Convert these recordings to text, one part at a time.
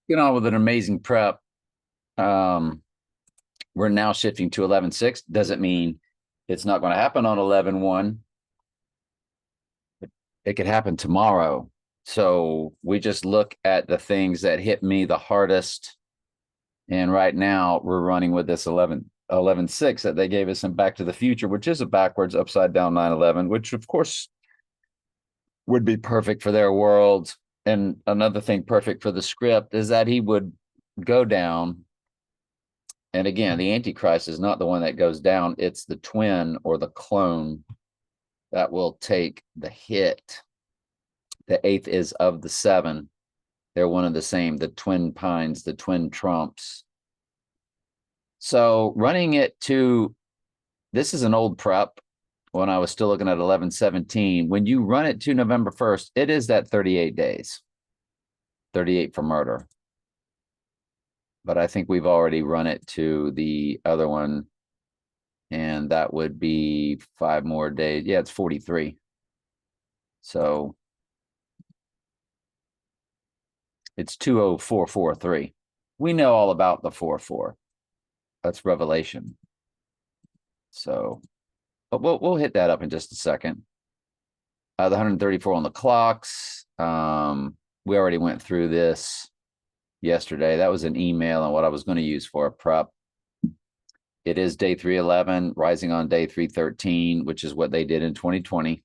Get on with an amazing prep. Um, we're now shifting to 11/6. Doesn't mean it's not going to happen on 11/1. It could happen tomorrow. So we just look at the things that hit me the hardest. And right now we're running with this 11/6 that they gave us in Back to the Future, which is a backwards, upside down 9/11, which of course would be perfect for their world. And another thing perfect for the script is that he would go down. And again, the Antichrist is not the one that goes down, it's the twin or the clone that will take the hit. The eighth is of the seven. They're one and the same, the twin pines, the twin trumps. So running it to, this is an old prep when I was still looking at 11/17. When you run it to November 1st, it is that 38 days, 38 for murder. But I think we've already run it to the other one, and that would be 5 more days. Yeah, it's 43. So it's 20443. We know all about the 4-4. That's Revelation. So, but we'll hit that up in just a second. The 134 on the clocks. We already went through this yesterday. That was an email on what I was going to use for a prep. It is day 311, rising on day 313, which is what they did in 2020.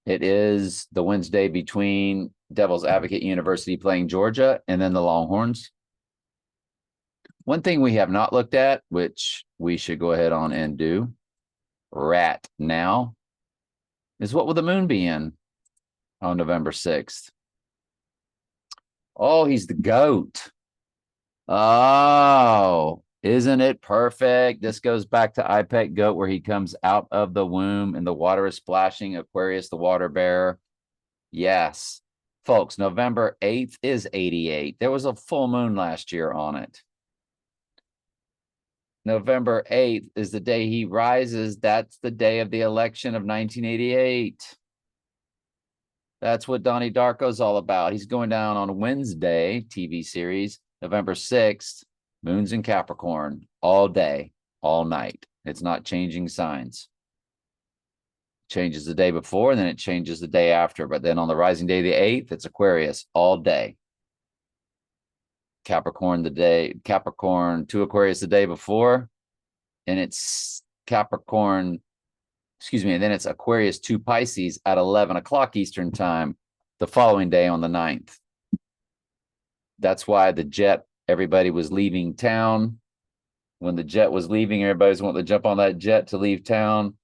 It is the Wednesday between Devil's Advocate University playing Georgia and then the Longhorns. One thing we have not looked at, which we should go ahead on and do right now, is what will the moon be in on November 6th? Oh, he's the goat. Oh, isn't it perfect? This goes back to IPEC goat, where he comes out of the womb and the water is splashing. Aquarius, the water bearer. Yes, folks, November 8th is 88. There was a full moon last year on it. November 8th is the day he rises. That's the day of the election of 1988. That's what Donnie Darko's all about. He's going down on Wednesday, TV series, November 6th, moon's in Capricorn, all day, all night. It's not changing signs. It changes the day before, and then it changes the day after. But then on the rising day, the 8th, it's Aquarius all day. Capricorn to Aquarius the day before, and it's Capricorn, and then it's Aquarius to Pisces at 11 o'clock Eastern time the following day on the 9th. That's why the jet, everybody was leaving town. When the jet was leaving, everybody's wanting to jump on that jet to leave town.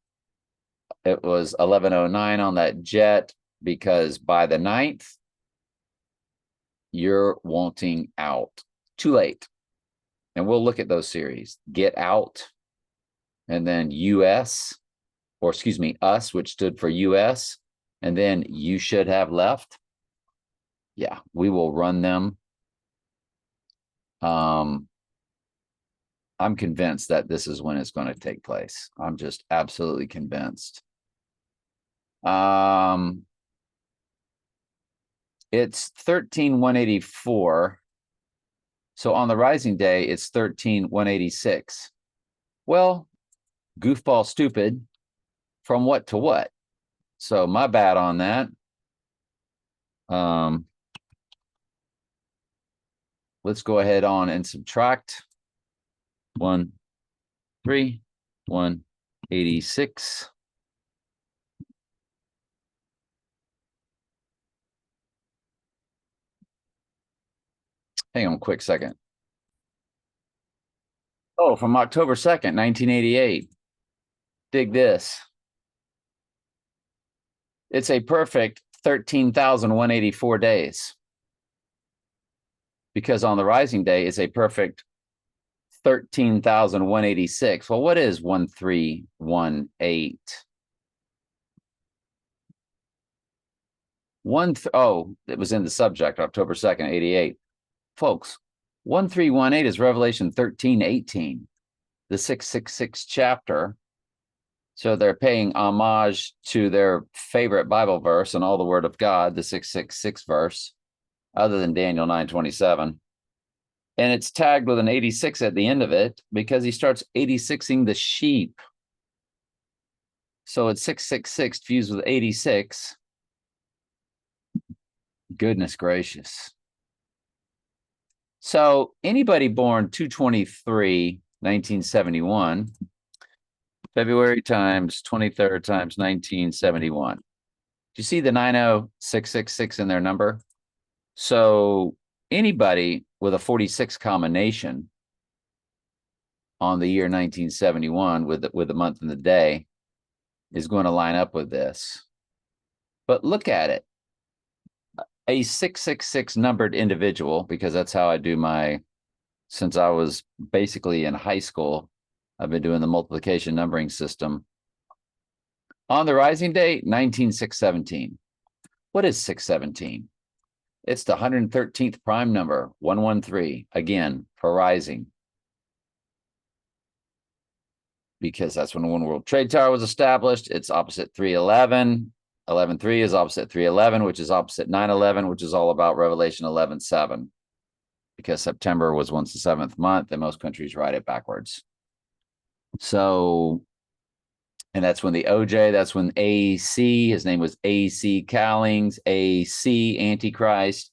It was 11:09 on that jet, because by the 9th, you're wanting out. Too late. And we'll look at those series. Get Out, and then US, us, which stood for US, and then You Should Have Left. Yeah, we will run them. I'm convinced that this is when it's going to take place. I'm just absolutely convinced. It's 13,184. So on the rising day, it's 13,186. Well, goofball stupid. From what to what? So my bad on that. Let's go ahead on and subtract 186. Hang on a quick second. Oh, from October 2nd, 1988. Dig this. It's a perfect 13,184 days. Because on the rising day, it's a perfect 13,186. Well, what is 1318? It was in the subject, October 2nd, 88. Folks, 1318 is Revelation 13:18, the 666 chapter. So they're paying homage to their favorite Bible verse and all the Word of God, the 666 verse. other than Daniel 9:27. And it's tagged with an 86 at the end of it because he starts 86ing the sheep. So it's 666 fused with 86. Goodness gracious. So anybody born 2/23, 1971, February times 23rd times 1971. Do you see the 90666 in their number? So anybody with a 46 combination on the year 1971 with the month and the day is going to line up with this. But look at it. A 666 numbered individual, because that's how I do since I was basically in high school, I've been doing the multiplication numbering system. On the rising date, 19617. What is 617? It's the 113th prime number, 113, again, for rising. Because that's when One World Trade Tower was established. It's opposite 311. 11.3 is opposite 311, which is opposite 911, which is all about Revelation 11.7. Because September was once the 7th month, and most countries write it backwards. So, and that's when the OJ, that's when AC, his name was AC Cowlings, AC Antichrist.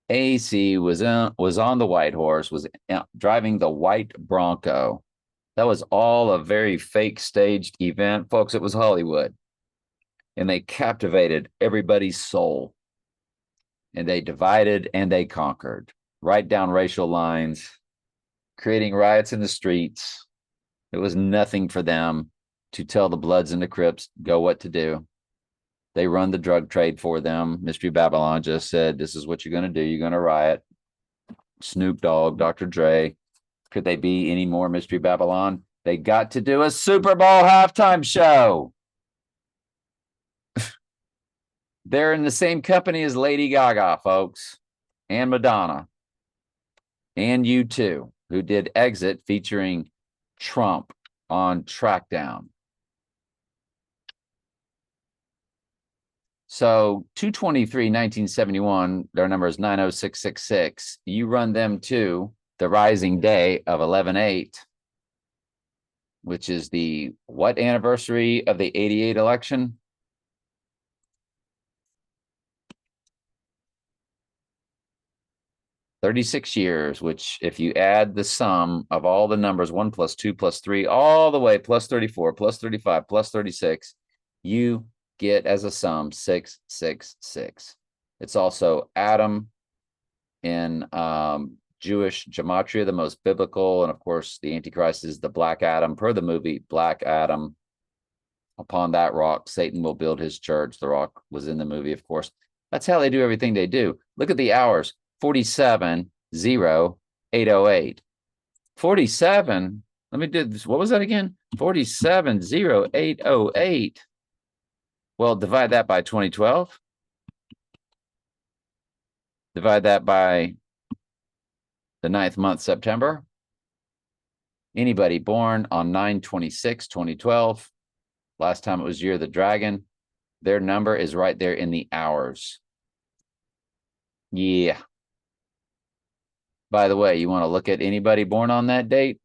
AC was on the white horse, was driving the white Bronco. That was all a very fake staged event. Folks, it was Hollywood. And they captivated everybody's soul. And they divided and they conquered, right down racial lines, creating riots in the streets. It was nothing for them to tell the Bloods and the Crips go what to do. They run the drug trade for them. Mystery Babylon just said, this is what you're going to do. You're going to riot. Snoop Dogg, Dr. Dre. Could they be any more Mystery Babylon? They got to do a Super Bowl halftime show. They're in the same company as Lady Gaga, folks, and Madonna, and U2, who did Exit featuring Trump on Trackdown. So 2/23, 1971, their number is 90666. You run them to the rising day of 11/8, which is the what anniversary of the 88 election? "36 years," which if you add the sum of all the numbers, 1 plus 2 plus 3, all the way plus 34, plus 35, plus 36, you get as a sum 666. It's also Adam in Jewish gematria, the most biblical. And of course, the Antichrist is the Black Adam, per the movie Black Adam. Upon that rock, Satan will build his church. The rock was in the movie, of course. That's how they do everything they do. Look at the hours. 470808. 47. Let me do this. What was that again? 470808. Well, divide that by 2012. Divide that by the 9th month, September. Anybody born on 9/26/2012, last time it was Year of the Dragon, their number is right there in the hours. Yeah. By the way, you want to look at anybody born on that date?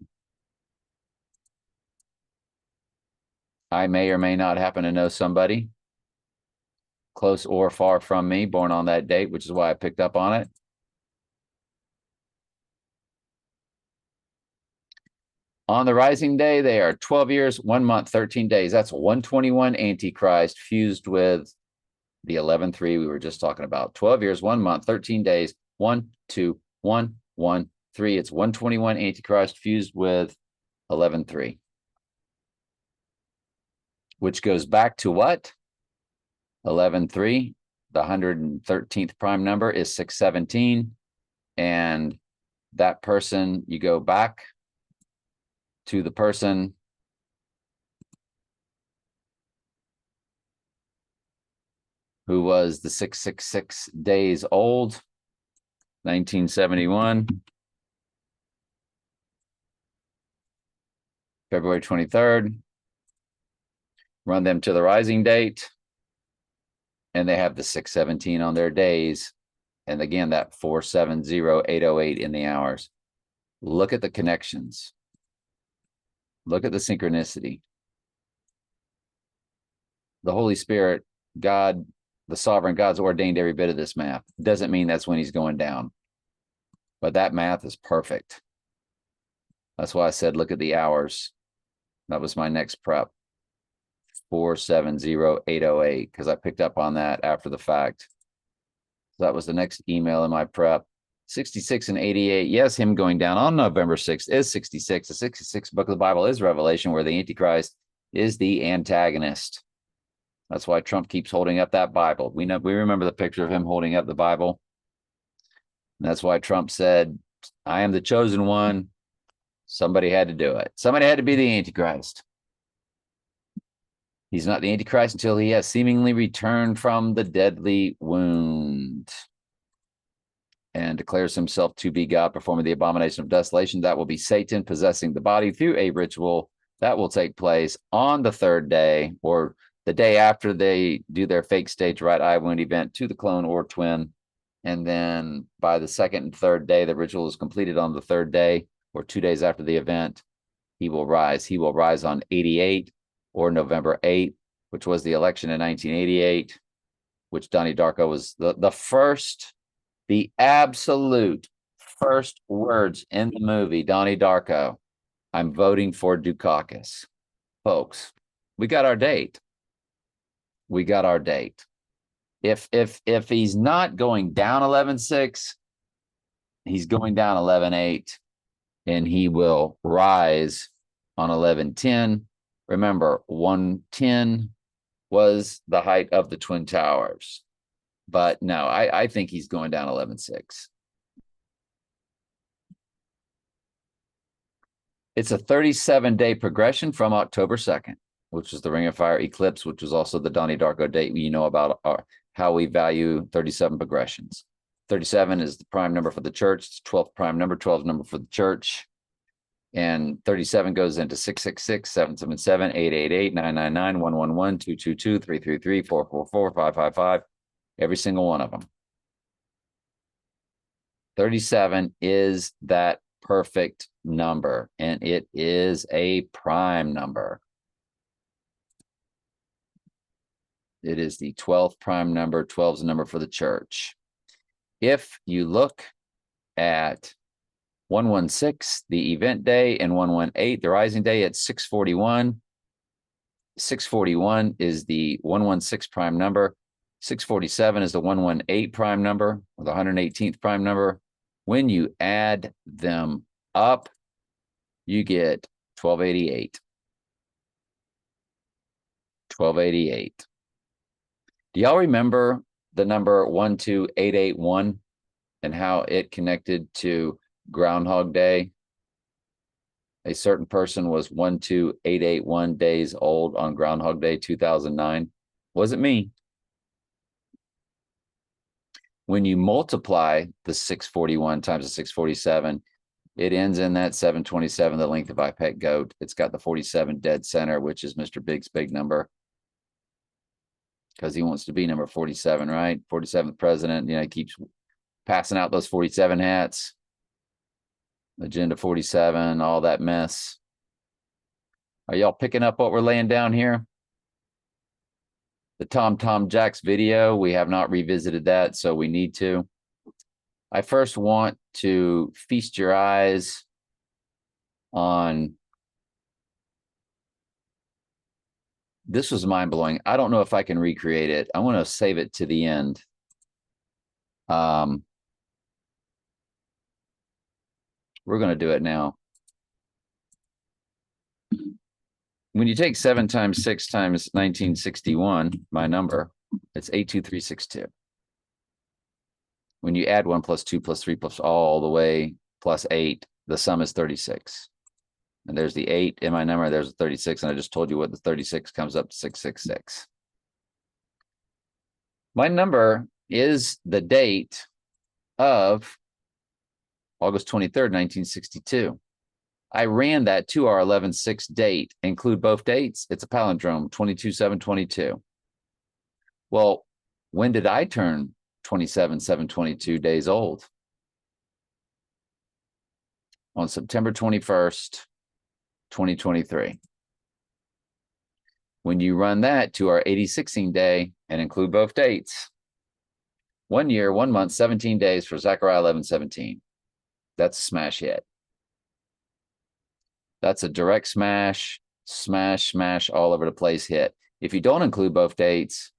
I may or may not happen to know somebody close or far from me born on that date, which is why I picked up on it. On the rising day, they are 12 years, 1 month, 13 days. That's 121 Antichrist fused with the 11.3 we were just talking about. 12 years, 1 month, 13 days. 1, 2, 1, 1, 3. It's 121 Antichrist fused with 11.3. Which goes back to what? 11.3. The 113th prime number is 617. And that person, you go back to the person who was the 666 days old, 1971, February 23rd. Run them to the rising date, and they have the 617 on their days, And again, that 470808 in the hours. Look at the connections. Look at the synchronicity. The Holy Spirit, God, the sovereign God's ordained every bit of this math. Doesn't mean that's when he's going down. But that math is perfect. That's why I said, look at the hours. That was my next prep. 470808, because I picked up on that after the fact. So that was the next email in my prep. 66 and 88. Yes, him going down on November 6th is 66. The 66th book of the Bible is Revelation, where the Antichrist is the antagonist. That's why Trump keeps holding up that Bible. We remember the picture of him holding up the Bible. And that's why Trump said, I am the chosen one. Somebody had to do it. Somebody had to be the Antichrist. He's not the Antichrist until he has seemingly returned from the deadly wound and declares himself to be God, performing the abomination of desolation. That will be Satan possessing the body through a ritual that will take place on the third day, or the day after they do their fake stage right eye wound event to the clone or twin. And then by the second and third day, the ritual is completed on the third day, or 2 days after the event, he will rise. He will rise on 88 or November 8th, which was the election in 1988, which Donnie Darko was the absolute first words in the movie, Donnie Darko. I'm voting for Dukakis. Folks, we got our date. We got our date. If he's not going down 11-6, he's going down 11-8, and he will rise on 11-10. Remember, 110 was the height of the Twin Towers. But no, I think he's going down 11-6. It's a 37-day progression from October 2nd, which is the Ring of Fire eclipse, which was also the Donnie Darko date. You know about how we value 37 progressions. 37 is the prime number for the church. It's 12th prime number, 12th number for the church. And 37 goes into 666, 777, 888, 999, 111, 222, 333, 444, 555. Every single one of them. 37 is that perfect number, and it is a prime number. It is the 12th prime number. 12 is the number for the church. If you look at 116, the event day, and 118, the rising day, at 641. 641 is the 116 prime number. 647 is the 118 prime number, or the 118th prime number. When you add them up, you get 1288. 1288. Do y'all remember the number 12881 and how it connected to Groundhog Day? A certain person was 12881 days old on Groundhog Day 2009. Wasn't me. When you multiply the 641 times the 647, it ends in that 727, the length of IPEC goat. It's got the 47 dead center, which is Mr. Big's big number, because he wants to be number 47, right? 47th president. You know, he keeps passing out those 47 hats. Agenda 47, all that mess. Are y'all picking up what we're laying down here? The Tom Jacks video, we have not revisited that, so we need to. I first want to feast your eyes on, this was mind-blowing. I don't know if I can recreate it. I want to save it to the end. We're going to do it now. When you take 7 times 6 times 1961, my number, it's 82362. When you add 1 plus 2 plus 3 plus all the way plus 8, the sum is 36. And there's the 8 in my number, there's a 36, and I just told you what the 36 comes up to 666. My number is the date of August 23rd, 1962. I ran that to our 11-6 date, include both dates. It's a palindrome, 22-7-22. Well, when did I turn 27/7/22 days old. On September 21st, 2023. When you run that to our 80/16 day and include both dates, 1 year, 1 month, 17 days for Zechariah 11:17. That's a smash hit. That's a direct smash, smash all over the place hit. If you don't include both dates,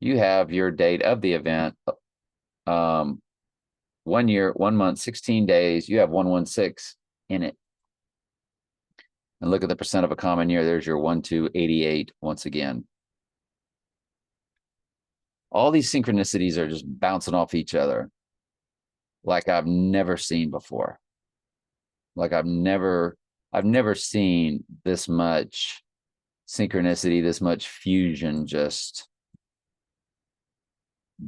you have your date of the event. 1 year, 1 month, 16 days. You have 116 in it. And look at the percent of a common year. There's your 1,288 once again. All these synchronicities are just bouncing off each other like I've never seen before. Like I've never seen this much synchronicity, this much fusion just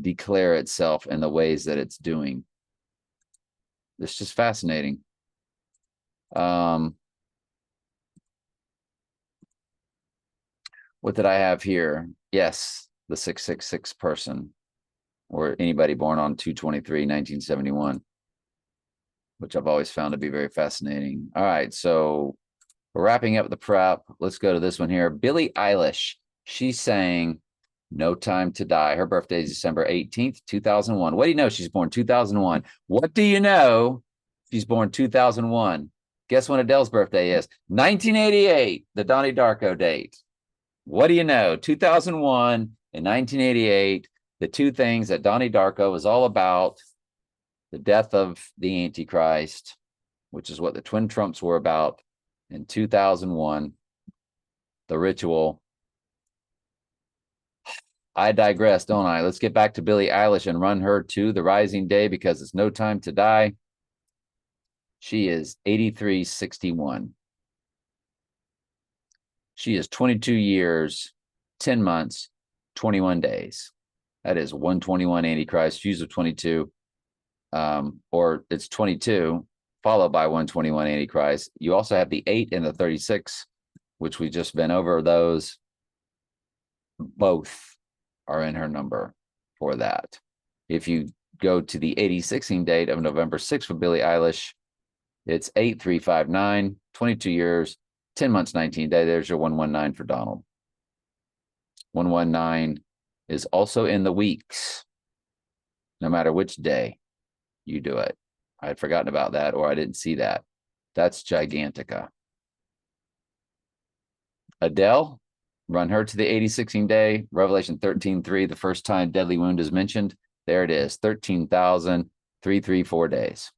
declare itself in the ways that it's doing. It's just fascinating. What did I have here? Yes, the 666 person, or anybody born on 2/23/1971, which I've always found to be very fascinating. All right, so we're wrapping up the prep. Let's go to this one here. Billie Eilish. She's saying No Time to Die. Her birthday is December 18th, 2001. What do you know? She's born 2001. What do you know? She's born 2001. Guess when Adele's birthday is? 1988, the Donnie Darko date. What do you know? 2001 and 1988, the two things that Donnie Darko was all about: the death of the Antichrist, which is what the twin Trumps were about, in 2001, the ritual. I digress, don't I? Let's get back to Billie Eilish and run her to the rising day because it's No Time to Die. She is 83/61. She is 22 years, 10 months, 21 days. That is 121 Antichrist, fuse of 22, or it's 22 followed by 121 Antichrist. You also have the 8 and the 36, which we just been over. Those both are in her number for that. If you go to the 80/16 date of November 6th for Billie Eilish, it's 8359, 22 years, 10 months, 19 days. There's your 119 for Donald. 119 is also in the weeks, no matter which day you do it. I had forgotten about that, or I didn't see that. That's Gigantica. Adele, run her to the 80/16 day. Revelation 13:3, the first time deadly wound is mentioned. There it is, 13,334 days.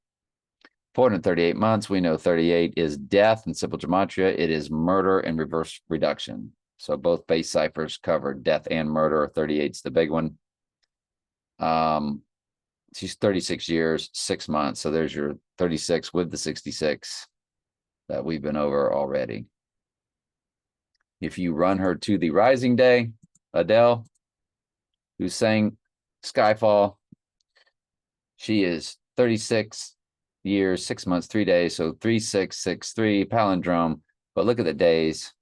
438 months. We know 38 is death in simple gematria. It is murder and reverse reduction. So both base ciphers cover death and murder. 38's the big one. She's 36 years, 6 months. So there's your 36 with the 66 that we've been over already. If you run her to the rising day, Adele, who sang Skyfall, she is 36 years, 6 months, 3 days. So 3663 palindrome. But look at the days.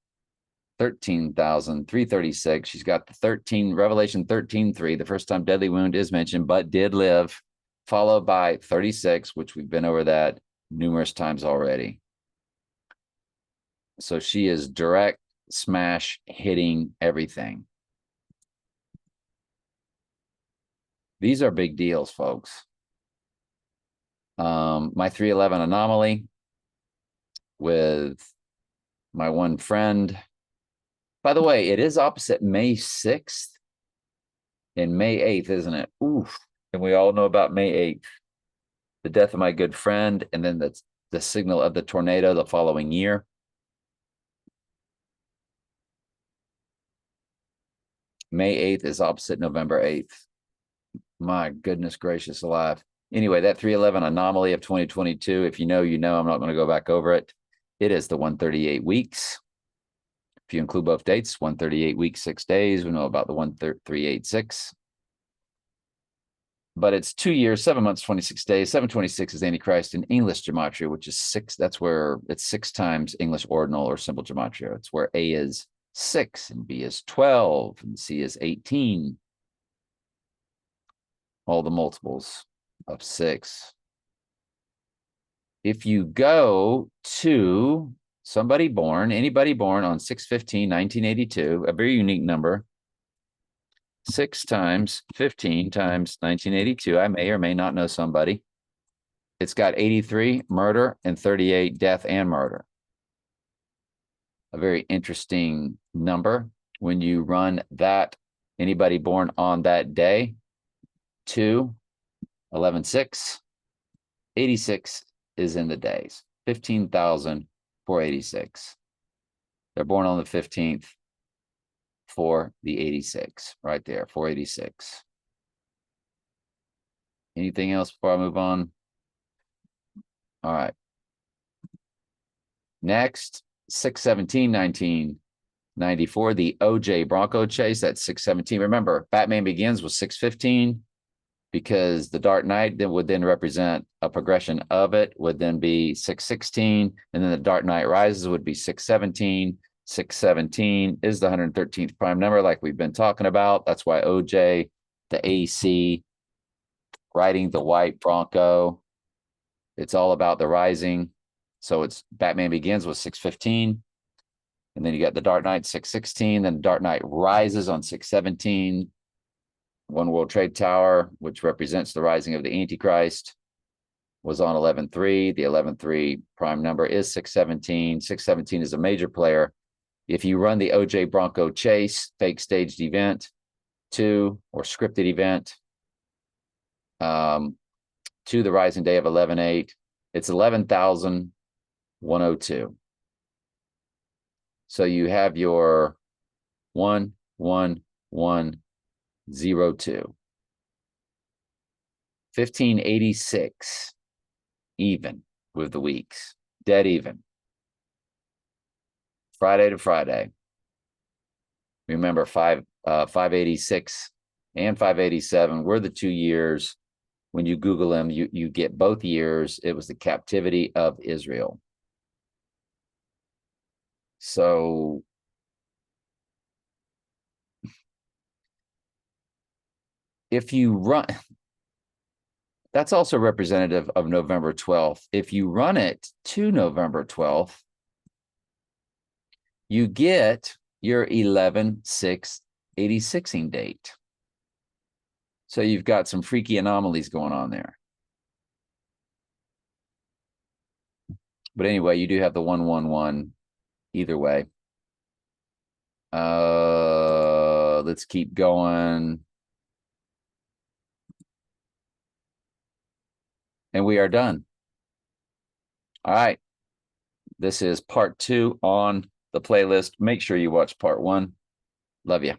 13,336. She's got the 13, Revelation 13:3, the first time deadly wound is mentioned, but did live, followed by 36, which we've been over that numerous times already. So she is direct smash hitting everything. These are big deals, folks. My 311 anomaly with my one friend. By the way, it is opposite May 6th and May 8th, isn't it? Oof. And we all know about May 8th, the death of my good friend, and then that's the signal of the tornado the following year. May 8th is opposite November 8th. My goodness gracious alive. Anyway, that 311 anomaly of 2022, if you know, you know. I'm not going to go back over it. It is the 138 weeks. If you include both dates, 138 weeks, 6 days. We know about the 1386. But it's 2 years, 7 months, 26 days. 726 is Antichrist in English gematria, which is 6. That's where it's 6 times English ordinal or simple gematria. It's where A is 6 and B is 12 and C is 18. all the multiples of 6. If you go to somebody born, anybody born on 6/15/1982, a very unique number, 6 times 15 times 1982, I may or may not know somebody. It's got 83 murder and 38 death and murder. A very interesting number. When you run that, anybody born on that day, 2, 11, 6, 86 is in the days, 15,486. They're born on the 15th for the 86, right there, 486. Anything else before I move on? All right. Next, 6/17/1994, the OJ Bronco chase. That's 6/17. Remember, Batman Begins was 6/15 because the Dark Knight that would then represent a progression of it would then be 6/16, and then the Dark Knight Rises would be 6/17. 6/17 is the 113th prime number, like we've been talking about. That's why OJ, the AC, riding the white Bronco. It's all about the rising. So it's Batman Begins with 6/15. And then you got the Dark Knight 6/16. Then Dark Knight Rises on 6/17. One World Trade Tower, which represents the rising of the Antichrist, was on 11/3. The 11/3 prime number is 6/17. 6/17 is a major player. If you run the OJ Bronco chase, fake staged event 2 or scripted event to the rising day of 11/8, it's 11,102. So you have your 11102. 1586 even with the weeks, dead even. Friday to Friday. Remember, 586 and 587 were the 2 years. When you Google them, you get both years. It was the captivity of Israel. So if you run, that's also representative of November 12th. If you run it to November 12th, you get your 11/6/86ing date. So you've got some freaky anomalies going on there. But anyway, you do have the 111 either way. Let's keep going. And we are done. All right. This is part 2 on the playlist. Make sure you watch part 1. Love you.